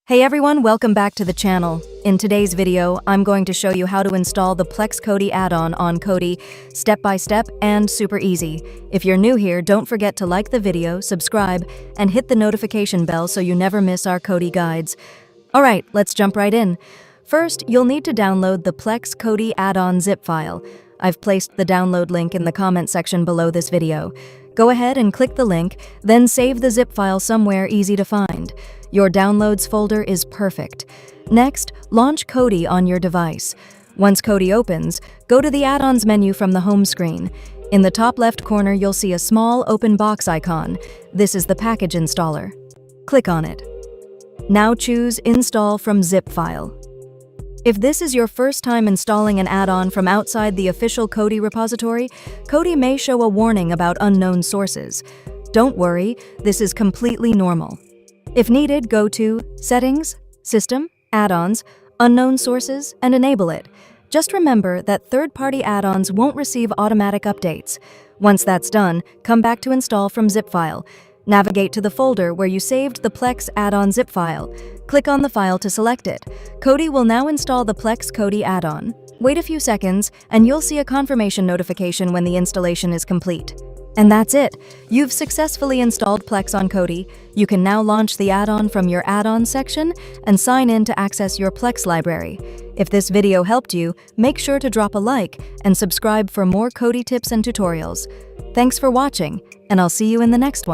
Hey everyone, welcome back to the channel. In today's video, I'm going to show you how to install the Plex Kodi add-on on Kodi, step by step and super easy. If you're new here, don't forget to like the video, subscribe, and hit the notification bell so you never miss our Kodi guides. Alright, let's jump right in. First, you'll need to download the Plex Kodi Addon zip file. I've placed the download link in the comment section below this video. Go ahead and click the link, then save the zip file somewhere easy to find. Your downloads folder is perfect. Next, launch Kodi on your device. Once Kodi opens, go to the add-ons menu from the home screen. In the top left corner, you'll see a small open box icon. This is the package installer. Click on it. Now choose Install from Zip File. If this is your first time installing an add-on from outside the official Kodi repository, Kodi may show a warning about unknown sources. Don't worry, this is completely normal. If needed, go to Settings, System, Add-ons, Unknown Sources, and enable it. Just remember that third-party add-ons won't receive automatic updates. Once that's done, come back to Install from Zip File. Navigate to the folder where you saved the Plex add-on zip file. Click on the file to select it. Kodi will now install the Plex Kodi add-on. Wait a few seconds, and you'll see a confirmation notification when the installation is complete. And that's it! You've successfully installed Plex on Kodi. You can now launch the add-on from your add-on section and sign in to access your Plex library. If this video helped you, make sure to drop a like and subscribe for more Kodi tips and tutorials. Thanks for watching, and I'll see you in the next one.